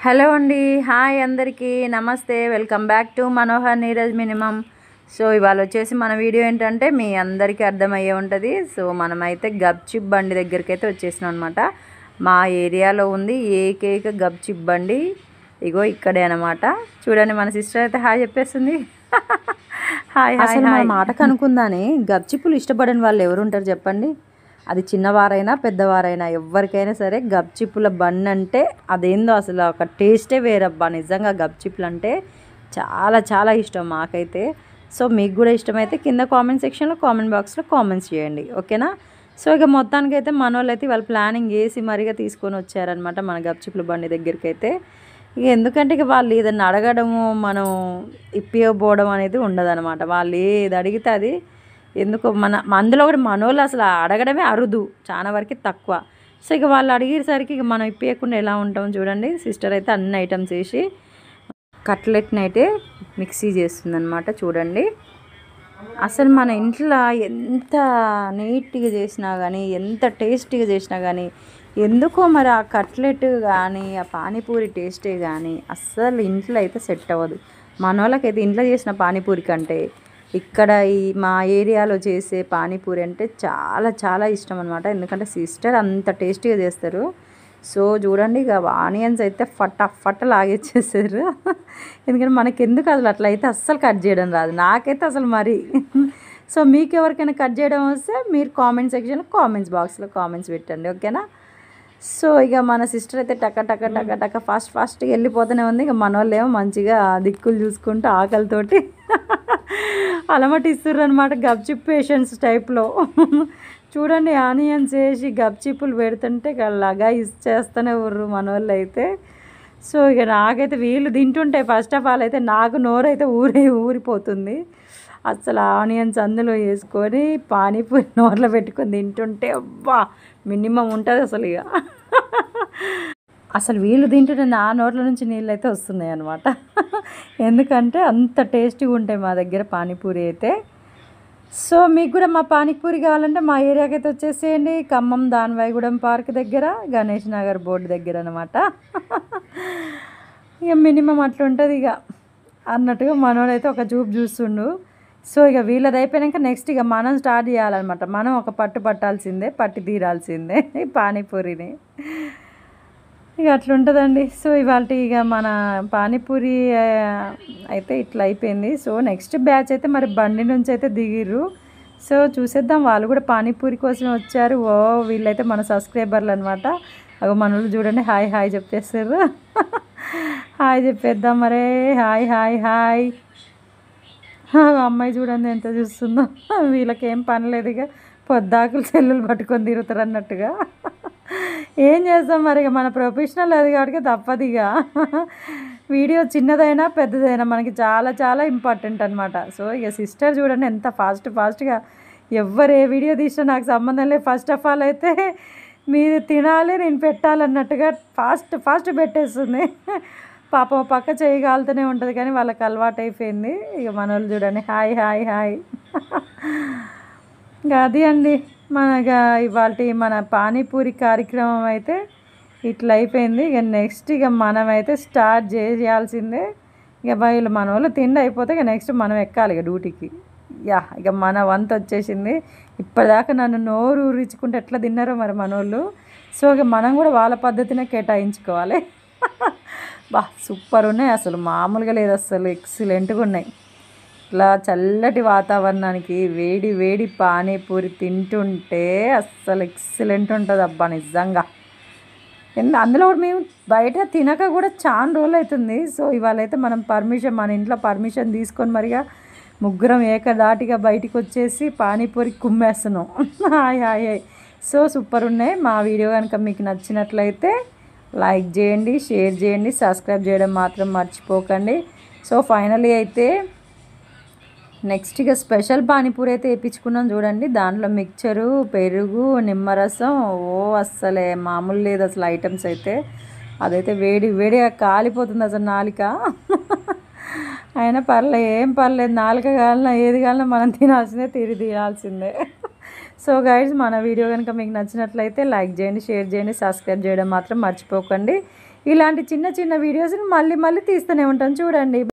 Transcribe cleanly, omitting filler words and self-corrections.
Hello అండి, hi అందరికీ నమస్తే. Welcome back to Manohar Neeraj minimum. So ఇవాళ వచ్చేసి మన వీడియో ఏంటంటే మీ అందరికీ అర్థమయ్యే ఉంటుంది. సో మనమైతే గప్చిప్ బండి దగ్గరికి అయితే వచ్చేసినాం అనమాట. మా ఏరియాలో ఉంది ఏకైక గప్చిప్ బండి, ఇగో ఇక్కడే అనమాట. చూడండి, మన సిస్టర్ అయితే హాయ్ చెప్పేస్తుంది. Hi hi hi. మాటకు అనుకుందాని గప్చిప్పులు ఇష్టపడని వాళ్ళు ఎవరు ఉంటారు చెప్పండి? అది చిన్నవారైనా పెద్దవారైనా ఎవరికైనా సరే గప్చిప్పుల బండి అంటే అదేందో అసలు ఒక టేస్టే వేరబ్బా. నిజంగా గప్చిప్పులు అంటే చాలా చాలా ఇష్టం మాకైతే. సో మీకు కూడా ఇష్టమైతే కింద కామెంట్ సెక్షన్లో కామెంట్ బాక్స్లో కామెంట్స్ చేయండి, ఓకేనా? సో ఇక మొత్తానికైతే మన వాళ్ళు అయితే వాళ్ళు ప్లానింగ్ చేసి మరిగా తీసుకొని వచ్చారనమాట మన గప్చిప్పుల బండి దగ్గరికి అయితే. ఇక ఎందుకంటే ఇక వాళ్ళు ఏదన్నా అడగడము మనం ఇప్పిపోవడం అనేది ఉండదన్నమాట. వాళ్ళు ఏది అడిగితే అది ఎందుకో అందులో కూడా మనోళ్ళు అసలు అడగడమే అరుదు, చాలా వరకు తక్కువ. సో ఇక వాళ్ళు అడిగేసరికి ఇక మనం ఇప్పేయకుండా ఎలా ఉంటాం చూడండి. సిస్టర్ అయితే అన్ని ఐటమ్స్ వేసి కట్లెట్ని అయితే మిక్సీ చేస్తుందన్నమాట. చూడండి, అసలు మన ఇంట్లో ఎంత నీట్గా చేసినా కానీ ఎంత టేస్టీగా చేసినా కానీ ఎందుకో మరి ఆ కట్లెట్ కానీ ఆ పానీపూరి టేస్టే కానీ అస్సలు ఇంట్లో అయితే సెట్ అవ్వదు. మన వాళ్ళకైతే ఇంట్లో చేసిన పానీపూరి కంటే ఇక్కడ ఈ మా ఏరియాలో చేసే పానీపూరి అంటే చాలా చాలా ఇష్టం అనమాట. ఎందుకంటే సిస్టర్ అంత టేస్టీగా చేస్తారు. సో చూడండి, ఇక ఆనియన్స్ అయితే ఫట లాగేచ్చేసారు. ఎందుకంటే మనకి ఎందుకు అసలు అట్లా అయితే అస్సలు కట్ చేయడం రాదు, నాకైతే అసలు మరి. సో మీకు ఎవరికైనా కట్ చేయడం వస్తే మీరు కామెంట్ సెక్షన్లో కామెంట్స్ బాక్స్లో కామెంట్స్ పెట్టండి, ఓకేనా? సో ఇక మన సిస్టర్ అయితే టక ఫాస్ట్గా వెళ్ళిపోతూనే ఉంది. ఇక మన వాళ్ళు ఏమో మంచిగా దిక్కులు చూసుకుంటూ ఆకలితోటి అలమటిస్తుర్రు అనమాట, గప్చిప్ పేషెంట్స్ టైప్లో. చూడండి, ఆనియన్స్ వేసి గప్చిప్పులు పెడుతుంటే అలాగా ఇచ్చేస్తూనే ఉర్రు మన వాళ్ళు అయితే. సో ఇక నాకైతే వీళ్ళు తింటుంటే ఫస్ట్ ఆఫ్ ఆల్ అయితే నాకు నోరైతే ఊరిపోతుంది. అసలు ఆనియన్స్ అందులో వేసుకొని పానీపూరి నోట్లో పెట్టుకొని తింటుంటే అబ్బా మినిమం ఉంటుంది అసలు. ఇక అసలు వీళ్ళు తింటుంటే నా నోట్ల నుంచి నీళ్ళు అయితే వస్తున్నాయి అనమాట. ఎందుకంటే అంత టేస్టీగా ఉంటాయి మా దగ్గర పానీపూరి అయితే. సో మీకు కూడా మా పానీపూరి కావాలంటే మా ఏరియాకి అయితే వచ్చేసేయండి. ఖమ్మం దానవాయిగూడెం పార్క్ దగ్గర, గణేష్ నగర్ బోర్డు దగ్గర అనమాట. ఇక మినిమం అట్లుంటుంది ఇక అన్నట్టుగా మనోడైతే ఒక చూపు చూస్తుండు. సో ఇక వీళ్ళది అయిపోయాక నెక్స్ట్ ఇక మనం స్టార్ట్ చేయాలన్నమాట. మనం ఒక పట్టాల్సిందే, పట్టి తీరాల్సిందే పానీపూరిని. ఇక అట్లుంటుందండి. సో ఇవాళ ఇక మన పానీపూరి అయితే ఇట్లా అయిపోయింది. సో నెక్స్ట్ బ్యాచ్ అయితే మరి బండి నుంచి అయితే దిగిర్రు. సో చూసేద్దాం, వాళ్ళు కూడా పానీపూరి కోసం వచ్చారు. ఓ వీళ్ళైతే మన సబ్స్క్రైబర్లు అనమాట. అగో మనోళ్ళు చూడండి హాయ్ హాయ్ చెప్పేస్తారు. హాయ్ చెప్పేద్దాం మరే. Hi hi hi. అమ్మాయి చూడండి ఎంత చూస్తుందో. వీళ్ళకేం పని లేదు, ఇక పొద్దాకులు సెల్లులు పట్టుకొని తిరుగుతారు అన్నట్టుగా. ఏం చేస్తాం మరి, ఇక మన ప్రొఫెషనల్ అది కాబట్టి తప్పదు. ఇక వీడియో చిన్నదైనా పెద్దదైనా మనకి చాలా చాలా ఇంపార్టెంట్ అనమాట. సో ఇక సిస్టర్ చూడండి ఎంత ఫాస్ట్గా ఎవరు ఏ వీడియో తీసినా నాకు సంబంధం లేదు. ఫస్ట్ ఆఫ్ ఆల్ అయితే మీరు తినాలి నేను పెట్టాలన్నట్టుగా ఫాస్ట్ పెట్టేస్తుంది. పాపం పక్క చేయగలుగుతూనే ఉంటుంది కానీ వాళ్ళకి అలవాటు అయిపోయింది. ఇక మన వాళ్ళు చూడండి హాయ్ హాయ్ హాయ్. ఇంకా అది అండి మనగా ఇవాళ మన పానీపూరి కార్యక్రమం అయితే ఇట్లా అయిపోయింది. ఇక నెక్స్ట్ ఇక మనమైతే స్టార్ట్ చేయాల్సిందే. ఇక వీళ్ళు మన వాళ్ళు తిండి అయిపోతే ఇక నెక్స్ట్ మనం ఎక్కాలి ఇక డ్యూటీకి. ఇక మన వంతు వచ్చేసింది. ఇప్పటిదాకా నన్ను నోరు ఊరించుకుంటే ఎట్లా తిన్నారో మరి మనోళ్ళు. సో ఇక మనం కూడా వాళ్ళ పద్ధతినే కేటాయించుకోవాలి. సూపర్ ఉన్నాయి, అసలు మామూలుగా లేదు, అసలు ఎక్సలెంట్గా ఉన్నాయి. ఇట్లా చల్లటి వాతావరణానికి వేడి వేడి పానీపూరి తింటుంటే అస్సలు ఎక్సలెంట్ ఉంటుంది అబ్బా నిజంగా. అందులో కూడా మేము బయట తినక కూడా చాలా రోజులు అవుతుంది. సో ఇవాళ అయితే మనం మన ఇంట్లో పర్మిషన్ తీసుకొని మరిగా ముగ్గురం ఏకదాటిగా బయటికి వచ్చేసి పానీపూరి కుమ్మేస్తున్నాం. Hi hi hi. So super ఉన్నాయి. మా వీడియో కనుక మీకు నచ్చినట్లయితే లైక్ చేయండి, షేర్ చేయండి, సబ్స్క్రైబ్ చేయడం మాత్రం మర్చిపోకండి. సో ఫైనలీ అయితే నెక్స్ట్ ఇక స్పెషల్ పానీపూరి అయితే వేయించుకున్నాం చూడండి. దాంట్లో మిక్చరు, పెరుగు, నిమ్మరసం, అస్సలే మామూలు లేదు అసలు ఐటమ్స్ అయితే. అదైతే వేడిగా కాలిపోతుంది అసలు నాలిక. అయినా ఏం పర్లేదు, నాలుక కాలినా ఏది కాలినా మనం తినాల్సిందే, తీయాల్సిందే. సో గైడ్స్, మన వీడియో కనుక మీకు నచ్చినట్లయితే లైక్ చేయండి, షేర్ చేయండి, సబ్స్క్రైబ్ చేయడం మాత్రం మర్చిపోకండి. ఇలాంటి చిన్న చిన్న వీడియోస్ని మళ్ళీ మళ్ళీ తీస్తూనే ఉంటాను చూడండి.